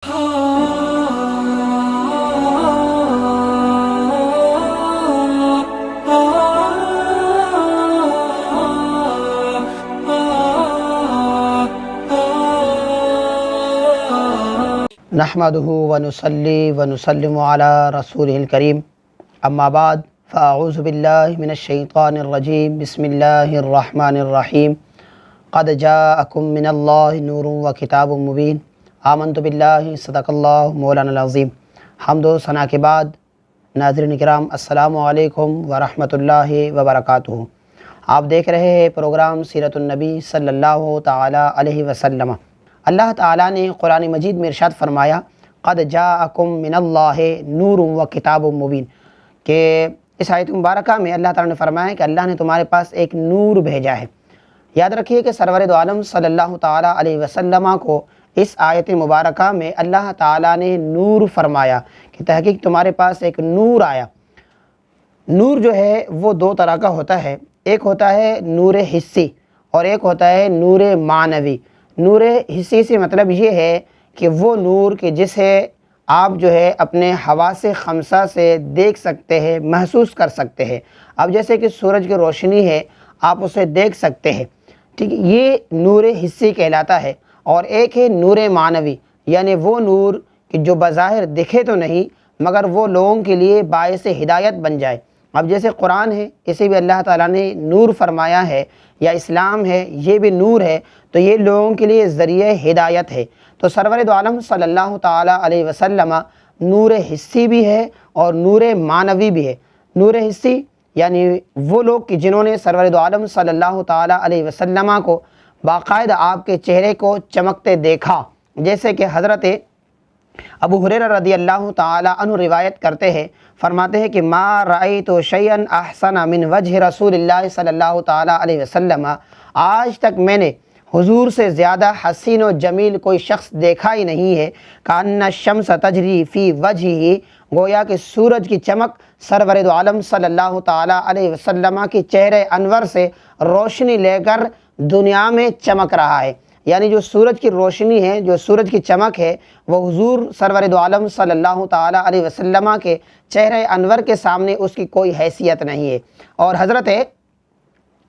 نحمده ونصلي ونسلم على رسوله الكريم اما بعد فاعوذ بالله من الشيطان الرجيم بسم الله الرحمن الرحيم قد جاءكم من الله نور وكتاب مبين آمنت بالله صدق اللہ مولانا العظیم۔ حمد و ثنا کے بعد ناظرین کرام السلام علیکم ورحمۃ اللہ وبرکاتہ۔ آپ دیکھ رہے ہیں پروگرام سیرت النبی صلی اللہ تعالی علیہ وسلم۔ اللہ تعالیٰ نے قرآن مجید میں ارشاد فرمایا قد جاءکم من اللہ نور و کتاب مبین، کہ اس آیت مبارکہ میں اللہ تعالیٰ نے فرمایا کہ اللہ نے تمہارے پاس ایک نور بھیجا ہے۔ یاد رکھیے کہ سرور دو عالم صلی اللہ تعالیٰ علیہ وسلم کو اس آیت مبارکہ میں اللہ تعالیٰ نے نور فرمایا کہ تحقیق تمہارے پاس ایک نور آیا۔ نور جو ہے وہ دو طرح کا ہوتا ہے، ایک ہوتا ہے نور حسی اور ایک ہوتا ہے نور معنوی۔ نور حسی سے مطلب یہ ہے کہ وہ نور کہ جسے آپ جو ہے اپنے حواس خمسہ سے دیکھ سکتے ہیں، محسوس کر سکتے ہیں۔ اب جیسے کہ سورج کی روشنی ہے، آپ اسے دیکھ سکتے ہیں، ٹھیک ہے، یہ نور حسی کہلاتا ہے۔ اور ایک ہے نور معنوی، یعنی وہ نور کہ جو بظاہر دکھے تو نہیں مگر وہ لوگوں کے لیے باعث ہدایت بن جائے۔ اب جیسے قرآن ہے، اسے بھی اللہ تعالیٰ نے نور فرمایا ہے، یا اسلام ہے یہ بھی نور ہے، تو یہ لوگوں کے لیے ذریعہ ہدایت ہے۔ تو سرور دو عالم صلی اللہ تعالیٰ علیہ وسلم نور حسی بھی ہے اور نور معنوی بھی ہے۔ نور حسی یعنی وہ لوگ کہ جنہوں نے سرور دو عالم صلی اللہ تعالیٰ علیہ وسلم کو باقاعدہ آپ کے چہرے کو چمکتے دیکھا، جیسے کہ حضرت ابو ہریرہ رضی اللہ تعالیٰ عنہ روایت کرتے ہیں، فرماتے ہیں کہ ما رأیت شیئا احسن من وجہ رسول اللہ صلی اللہ تعالیٰ علیہ وسلم، آج تک میں نے حضور سے زیادہ حسین و جمیل کوئی شخص دیکھا ہی نہیں ہے۔ کأن الشمس تجری فی وجہہ، گویا کہ سورج کی چمک سرور دو عالم صلی اللہ تعالیٰ علیہ وسلم کے چہرے انور سے روشنی لے کر دنیا میں چمک رہا ہے۔ یعنی جو سورج کی روشنی ہے، جو سورج کی چمک ہے، وہ حضور سرور دو عالم صلی اللہ تعالیٰ علیہ وسلم کے چہرے انور کے سامنے اس کی کوئی حیثیت نہیں ہے۔ اور حضرت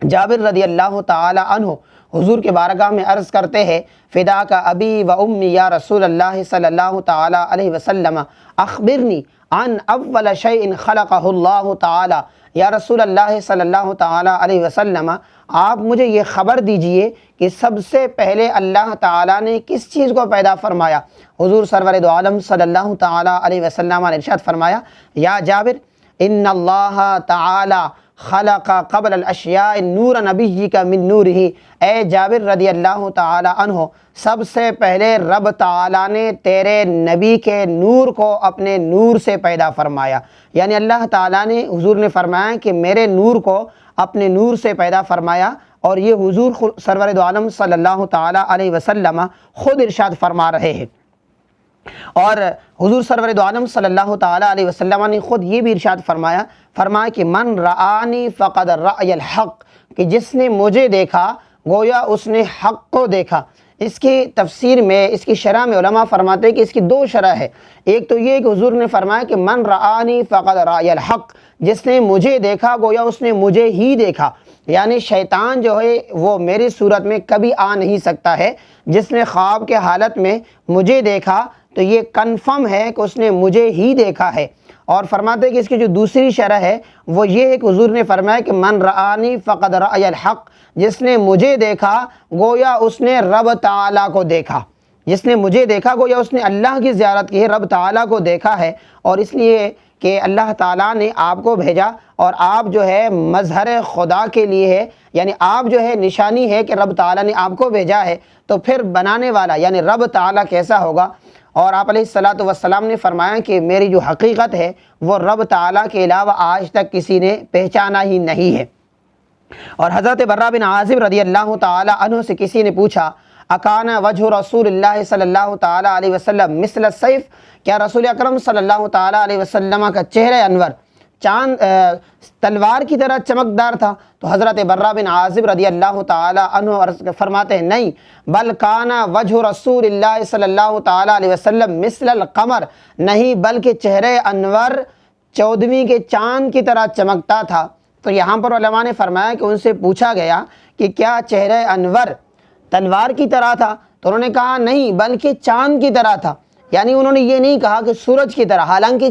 جابر رضی اللہ تعالیٰ عنہ حضور کے بارگاہ میں عرض کرتے ہیں فداک ابی و امی یا رسول اللہ صلی اللہ تعالیٰ علیہ وسلم اخبرنی عن اول شیء خلقہ اللہ تعالیٰ، یا رسول اللہ صلی اللہ تعالیٰ علیہ وسلم آپ مجھے یہ خبر دیجئے کہ سب سے پہلے اللہ تعالیٰ نے کس چیز کو پیدا فرمایا۔ حضور سرور دو عالم صلی اللہ تعالیٰ علیہ وسلم نے ارشاد فرمایا یا جابر ان اللہ تعالیٰ خلق قبل الاشیاء نور نبیک من نورہ، اے جابر رضی اللہ تعالیٰ عنہ سب سے پہلے رب تعالیٰ نے تیرے نبی کے نور کو اپنے نور سے پیدا فرمایا۔ یعنی اللہ تعالیٰ نے حضور نے فرمایا کہ میرے نور کو اپنے نور سے پیدا فرمایا، اور یہ حضور سرور دو عالم صلی اللہ تعالیٰ علیہ وسلم خود ارشاد فرما رہے ہیں۔ اور حضور سرور دو عالم صلی اللہ تعالیٰ علیہ وسلم نے خود یہ بھی ارشاد فرمایا کہ من رآنی فقد رأی الحق، کہ جس نے مجھے دیکھا گویا اس نے حق کو دیکھا۔ اس کی تفسیر میں، اس کی شرح میں علماء فرماتے ہیں کہ اس کی دو شرح ہے۔ ایک تو یہ کہ حضور نے فرمایا کہ من رآنی فقد رأی الحق، جس نے مجھے دیکھا گویا اس نے مجھے ہی دیکھا، یعنی شیطان جو ہے وہ میری صورت میں کبھی آ نہیں سکتا ہے۔ جس نے خواب کے حالت میں مجھے دیکھا تو یہ کنفرم ہے کہ اس نے مجھے ہی دیکھا ہے۔ اور فرماتے ہیں کہ اس کی جو دوسری شرح ہے وہ یہ ہے کہ حضور نے فرمایا کہ من رآنی فقد رأی الحق، جس نے مجھے دیکھا گویا اس نے رب تعالیٰ کو دیکھا۔ جس نے مجھے دیکھا گویا اس نے اللہ کی زیارت کی ہے، رب تعالیٰ کو دیکھا ہے۔ اور اس لیے کہ اللہ تعالیٰ نے آپ کو بھیجا اور آپ جو ہے مظہر خدا کے لیے ہے، یعنی آپ جو ہے نشانی ہے کہ رب تعالیٰ نے آپ کو بھیجا ہے، تو پھر بنانے والا یعنی رب تعالیٰ کیسا ہوگا۔ اور آپ علیہ الصلاۃ والسلام نے فرمایا کہ میری جو حقیقت ہے وہ رب تعالیٰ کے علاوہ آج تک کسی نے پہچانا ہی نہیں ہے۔ اور حضرت برہ بن عازب رضی اللہ تعالیٰ عنہ سے کسی نے پوچھا اکان وجہ رسول اللہ صلی اللہ تعالیٰ علیہ وسلم مثل السیف، کیا رسول اکرم صلی اللہ تعالیٰ علیہ وسلم کا چہرہ انور تلوار کی طرح چمکدار تھا؟ تو حضرت برہ بن عازب رضی اللہ تعالی عنہ فرماتے ہیں نہیں، بل کان وجہ رسول اللہ صلی اللہ تعالی علیہ وسلم مثل القمر، نہیں بلکہ چہرہ انور 14ویں کے چاند کی طرح چمکتا تھا۔ تو یہاں پر علماء نے فرمایا کہ ان سے پوچھا گیا کہ کیا چہرہ انور تلوار کی طرح تھا؟ تو انہوں نے کہا نہیں بلکہ چاند کی طرح تھا، یعنی انہوں نے یہ نہیں کہا کہ سورج کی طرح، حالانکہ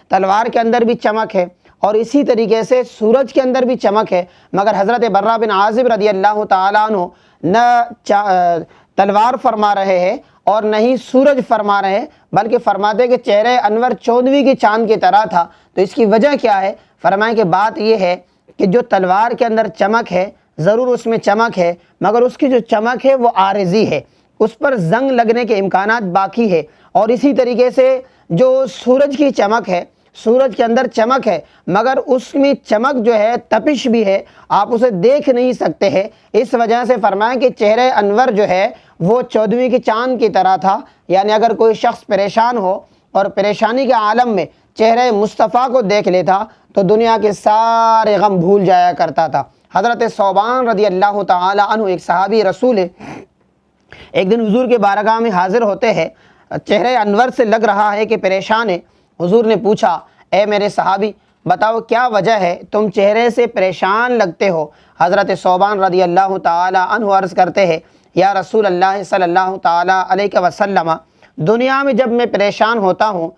تلوار کے اندر بھی چمک ہے اور اسی طریقے سے سورج کے اندر بھی چمک ہے، مگر حضرت برہ بن عازب رضی اللہ تعالیٰ عنہ نہ تلوار فرما رہے ہیں اور نہ ہی سورج فرما رہے ہیں، بلکہ فرماتے کہ چہرہ انور 14ویں کی چاند کی طرح تھا۔ تو اس کی وجہ کیا ہے؟ فرمائیں کہ بات یہ ہے کہ جو تلوار کے اندر چمک ہے ضرور اس میں چمک ہے، مگر اس کی جو چمک ہے وہ عارضی ہے، اس پر زنگ لگنے کے امکانات باقی ہے۔ اور اسی طریقے سے جو سورج کی چمک ہے، سورج کے اندر چمک ہے مگر اس میں چمک جو ہے تپش بھی ہے، آپ اسے دیکھ نہیں سکتے ہیں۔ اس وجہ سے فرمائیں کہ چہرہ انور جو ہے وہ 14ویں کی چاند کی طرح تھا، یعنی اگر کوئی شخص پریشان ہو اور پریشانی کے عالم میں چہرہ مصطفیٰ کو دیکھ لیتا تو دنیا کے سارے غم بھول جایا کرتا تھا۔ حضرت ثوبان رضی اللہ تعالی عنہ ایک صحابی رسول ہے، ایک دن حضور کے بارگاہ میں حاضر ہوتے ہیں، چہرہ انور سے لگ رہا ہے کہ پریشان ہے۔ حضور نے پوچھا اے میرے صحابی بتاؤ کیا وجہ ہے تم چہرے سے پریشان لگتے ہو؟ حضرت ثوبان رضی اللہ تعالی عنہ عرض کرتے ہیں یا رسول اللہ صلی اللہ تعالی علیہ وسلم، دنیا میں جب میں پریشان ہوتا ہوں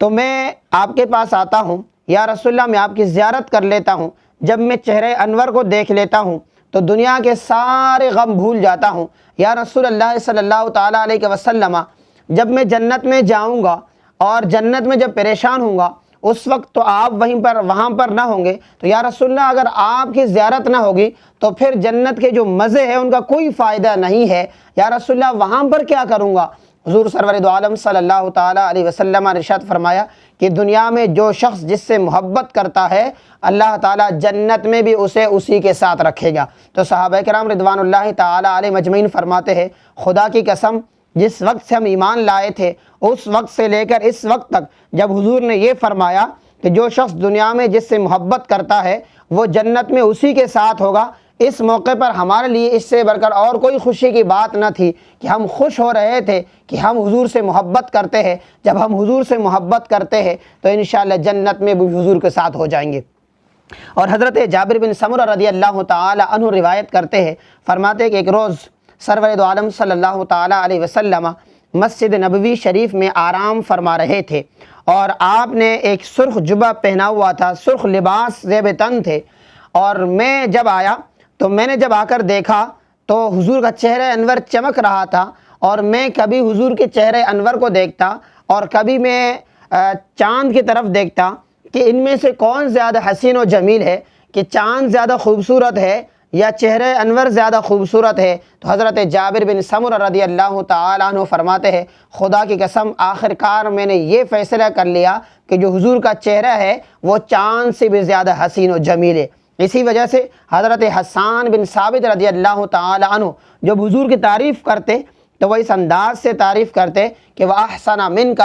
تو میں آپ کے پاس آتا ہوں، یا رسول اللہ میں آپ کی زیارت کر لیتا ہوں، جب میں چہرہ انور کو دیکھ لیتا ہوں تو دنیا کے سارے غم بھول جاتا ہوں۔ یا رسول اللہ صلی اللہ تعالیٰ علیہ وسلم جب میں جنت میں جاؤں گا اور جنت میں جب پریشان ہوں گا اس وقت تو آپ وہاں پر نہ ہوں گے، تو یا رسول اللہ اگر آپ کی زیارت نہ ہوگی تو پھر جنت کے جو مزے ہیں ان کا کوئی فائدہ نہیں ہے، یا رسول اللہ وہاں پر کیا کروں گا؟ حضور سرور دو عالم صلی اللہ تعالیٰ علیہ وسلم نے ارشاد فرمایا کہ دنیا میں جو شخص جس سے محبت کرتا ہے اللہ تعالیٰ جنت میں بھی اسے اسی کے ساتھ رکھے گا۔ تو صحابہ کرام رضوان اللہ تعالیٰ علیہ مجمعین فرماتے ہیں خدا کی قسم جس وقت سے ہم ایمان لائے تھے اس وقت سے لے کر اس وقت تک جب حضور نے یہ فرمایا کہ جو شخص دنیا میں جس سے محبت کرتا ہے وہ جنت میں اسی کے ساتھ ہوگا، اس موقع پر ہمارے لیے اس سے بڑھ کر اور کوئی خوشی کی بات نہ تھی کہ ہم خوش ہو رہے تھے کہ ہم حضور سے محبت کرتے ہیں۔ جب ہم حضور سے محبت کرتے ہیں تو انشاءاللہ جنت میں بھی حضور کے ساتھ ہو جائیں گے۔ اور حضرت جابر بن سمرہ رضی اللہ تعالی عنہ روایت کرتے ہیں، فرماتے ہیں کہ ایک روز سرور دو عالم صلی اللہ تعالی علیہ وسلم مسجد نبوی شریف میں آرام فرما رہے تھے اور آپ نے ایک سرخ جبہ پہنا ہوا تھا، سرخ لباس زیب تن تھے، اور میں جب آیا تو میں نے جب آ کر دیکھا تو حضور کا چہرہ انور چمک رہا تھا، اور میں کبھی حضور کے چہرہ انور کو دیکھتا اور کبھی میں چاند کی طرف دیکھتا کہ ان میں سے کون زیادہ حسین و جمیل ہے، کہ چاند زیادہ خوبصورت ہے یا چہرہ انور زیادہ خوبصورت ہے؟ تو حضرت جابر بن سمرہ رضی اللہ تعالیٰ عنہ فرماتے ہیں خدا کی قسم آخر کار میں نے یہ فیصلہ کر لیا کہ جو حضور کا چہرہ ہے وہ چاند سے بھی زیادہ حسین و جمیل ہے۔ اسی وجہ سے حضرت حسان بن ثابت رضی اللہ تعالی عنہ جب حضور کی تعریف کرتے تو وہ اس انداز سے تعریف کرتے کہ وَأَحْسَنَ مِنْكَ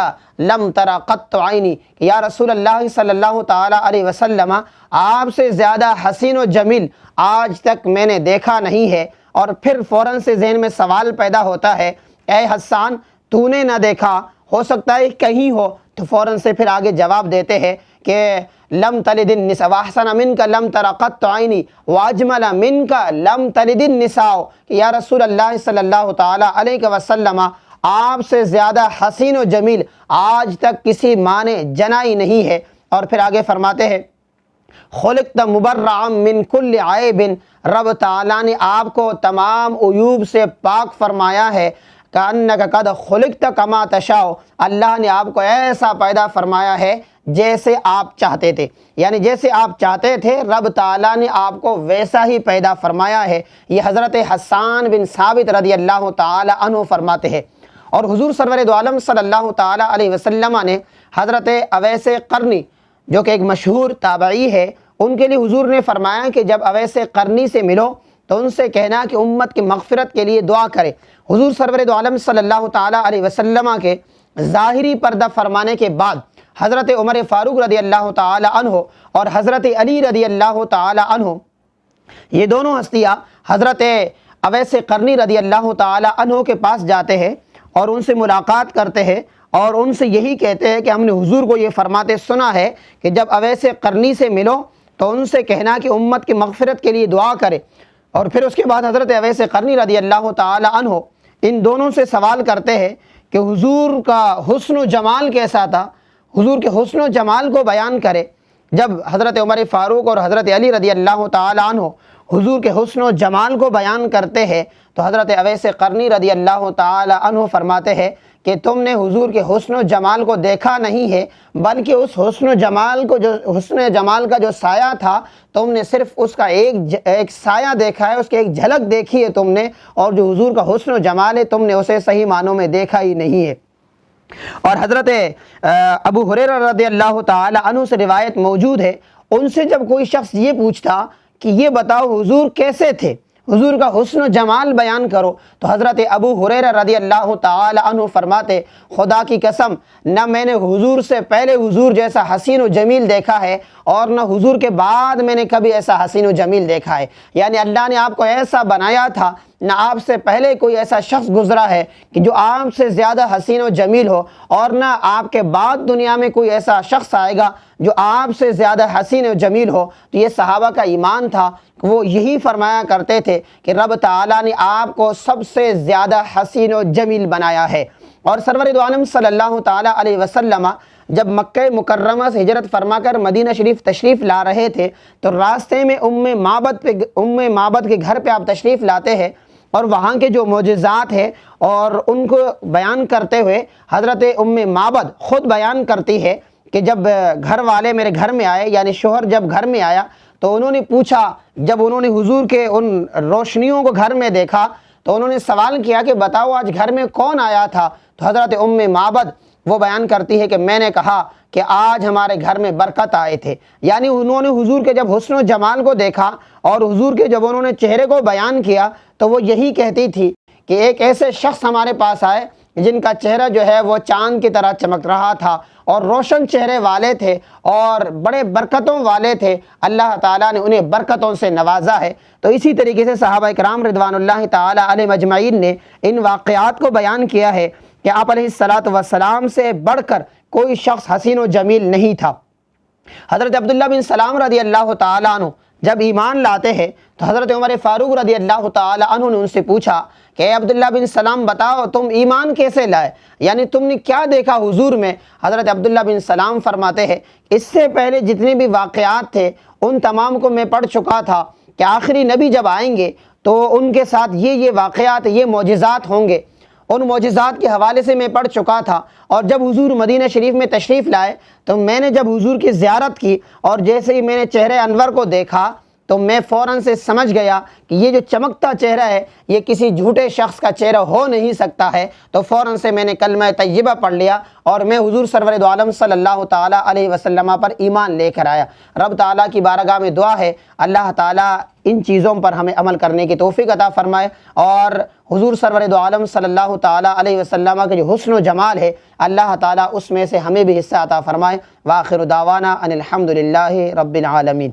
لَمْ تَرَ قَطُّ عَيْنِي، کہ یا رسول اللہ صلی اللہ تعالی علیہ وسلم آپ سے زیادہ حسین و جمیل آج تک میں نے دیکھا نہیں ہے۔ اور پھر فوراً سے ذہن میں سوال پیدا ہوتا ہے اے حسان تو نے نہ دیکھا، ہو سکتا ہے کہیں ہو، تو فوراً سے پھر آگے جواب دیتے ہیں کہ لم تلد النساء واحسن منک لم تر قط عینی واجمل منک لم تلد النساء، کہ یا رسول اللہ صلی اللہ تعالی علیہ وسلم آپ سے زیادہ حسین و جمیل آج تک کسی ماں نے جنائی نہیں ہے۔ اور پھر آگے فرماتے ہیں خلقت مبرعا من کل عیب، رب تعالیٰ نے آپ کو تمام عیوب سے پاک فرمایا ہے۔ کأنک قد خلقت کما تشاء، اللہ نے آپ کو ایسا پیدا فرمایا ہے جیسے آپ چاہتے تھے، یعنی جیسے آپ چاہتے تھے رب تعالیٰ نے آپ کو ویسا ہی پیدا فرمایا ہے۔ یہ حضرت حسان بن ثابت رضی اللہ تعالی عنہ فرماتے ہیں۔ اور حضور سرور دو عالم صلی اللہ تعالی علیہ وسلم نے حضرت اویس قرنی جو کہ ایک مشہور تابعی ہے، ان کے لیے حضور نے فرمایا کہ جب اویس قرنی سے ملو تو ان سے کہنا کہ امت کی مغفرت کے لیے دعا کرے۔ حضور سرور دو عالم صلی اللہ تعالی علیہ وسلم کے ظاہری پردہ فرمانے کے بعد حضرت عمر فاروق رضی اللہ تعالی عنہ اور حضرت علی رضی اللہ تعالی عنہ، یہ دونوں ہستیاں حضرت اویس قرنی رضی اللہ تعالی عنہ کے پاس جاتے ہیں اور ان سے ملاقات کرتے ہیں اور ان سے یہی کہتے ہیں کہ ہم نے حضور کو یہ فرماتے سنا ہے کہ جب اویس قرنی سے ملو تو ان سے کہنا کہ امت کی مغفرت کے لیے دعا کرے۔ اور پھر اس کے بعد حضرت اویس قرنی رضی اللہ تعالی عنہ ان دونوں سے سوال کرتے ہیں کہ حضور کا حسن و جمال کیسا تھا، حضور کے حسن و جمال کو بیان کرے۔ جب حضرت عمر فاروق اور حضرت علی رضی اللہ تعالی عنہ حضور کے حسن و جمال کو بیان کرتے ہیں تو حضرت اویس قرنی رضی اللہ تعالی عنہ فرماتے ہیں کہ تم نے حضور کے حسن و جمال کو دیکھا نہیں ہے، بلکہ اس حسن و جمال کا جو سایہ تھا تم نے صرف اس کا ایک سایہ دیکھا ہے، اس کی ایک جھلک دیکھی ہے تم نے، اور جو حضور کا حسن و جمال ہے تم نے اسے صحیح معنوں میں دیکھا ہی نہیں ہے۔ اور حضرت ابو ہریرہ رضی اللہ تعالی عنہ سے روایت موجود ہے، ان سے جب کوئی شخص یہ پوچھتا کہ یہ بتاؤ حضور کیسے تھے، حضور کا حسن و جمال بیان کرو، تو حضرت ابو ہریرہ رضی اللہ تعالی عنہ فرماتے خدا کی قسم نہ میں نے حضور سے پہلے حضور جیسا حسین و جمیل دیکھا ہے اور نہ حضور کے بعد میں نے کبھی ایسا حسین و جمیل دیکھا ہے۔ یعنی اللہ نے آپ کو ایسا بنایا تھا، نہ آپ سے پہلے کوئی ایسا شخص گزرا ہے کہ جو آپ سے زیادہ حسین و جمیل ہو، اور نہ آپ کے بعد دنیا میں کوئی ایسا شخص آئے گا جو آپ سے زیادہ حسین و جمیل ہو۔ تو یہ صحابہ کا ایمان تھا، وہ یہی فرمایا کرتے تھے کہ رب تعالیٰ نے آپ کو سب سے زیادہ حسین و جمیل بنایا ہے۔ اور سرور دو عالم صلی اللہ تعالیٰ علیہ وسلم جب مکہ مکرمہ سے ہجرت فرما کر مدینہ شریف تشریف لا رہے تھے تو راستے میں ام معبد کے گھر پہ آپ تشریف لاتے ہیں، اور وہاں کے جو معجزات ہیں اور ان کو بیان کرتے ہوئے حضرت ام معبد خود بیان کرتی ہے کہ جب گھر والے میرے گھر میں آئے، یعنی شوہر جب گھر میں آیا تو انہوں نے پوچھا، جب انہوں نے حضور کے ان روشنیوں کو گھر میں دیکھا تو انہوں نے سوال کیا کہ بتاؤ آج گھر میں کون آیا تھا؟ تو حضرت ام معبد وہ بیان کرتی ہے کہ میں نے کہا کہ آج ہمارے گھر میں برکت آئے تھے۔ یعنی انہوں نے حضور کے جب حسن و جمال کو دیکھا اور حضور کے جب انہوں نے چہرے کو بیان کیا تو وہ یہی کہتی تھی کہ ایک ایسے شخص ہمارے پاس آئے جن کا چہرہ جو ہے وہ چاند کی طرح چمک رہا تھا اور روشن چہرے والے تھے اور بڑے برکتوں والے تھے، اللہ تعالیٰ نے انہیں برکتوں سے نوازا ہے۔ تو اسی طریقے سے صحابہ کرام رضوان اللہ تعالیٰ علیہ مجمعین نے ان واقعات کو بیان کیا ہے کہ آپ علیہ السلام سے بڑھ کر کوئی شخص حسین و جمیل نہیں تھا۔ حضرت عبداللہ بن سلام رضی اللہ تعالیٰ عنہ جب ایمان لاتے ہیں تو حضرت عمر فاروق رضی اللہ تعالیٰ عنہ نے ان سے پوچھا کہ اے عبداللہ بن سلام بتاؤ تم ایمان کیسے لائے، یعنی تم نے کیا دیکھا حضور میں؟ حضرت عبداللہ بن سلام فرماتے ہیں اس سے پہلے جتنے بھی واقعات تھے ان تمام کو میں پڑھ چکا تھا کہ آخری نبی جب آئیں گے تو ان کے ساتھ یہ واقعات، یہ معجزات ہوں گے۔ ان معجزات کے حوالے سے میں پڑھ چکا تھا، اور جب حضور مدینہ شریف میں تشریف لائے تو میں نے جب حضور کی زیارت کی اور جیسے ہی میں نے چہرے انور کو دیکھا تو میں فوراً سے سمجھ گیا کہ یہ جو چمکتا چہرہ ہے یہ کسی جھوٹے شخص کا چہرہ ہو نہیں سکتا ہے۔ تو فوراً سے میں نے کلمہ طیبہ پڑھ لیا اور میں حضور سرور دو عالم صلی اللہ تعالیٰ علیہ وسلم پر ایمان لے کر آیا۔ رب تعالیٰ کی بارگاہ میں دعا ہے اللہ تعالیٰ ان چیزوں پر ہمیں عمل کرنے کی توفیق عطا فرمائے، اور حضور سرور دو عالم صلی اللہ تعالیٰ علیہ وسلم کے جو حسن و جمال ہے اللہ تعالیٰ اس میں سے ہمیں بھی حصہ عطا فرمائے۔ وآخر دعوانا ان الحمد للہ رب العالمین۔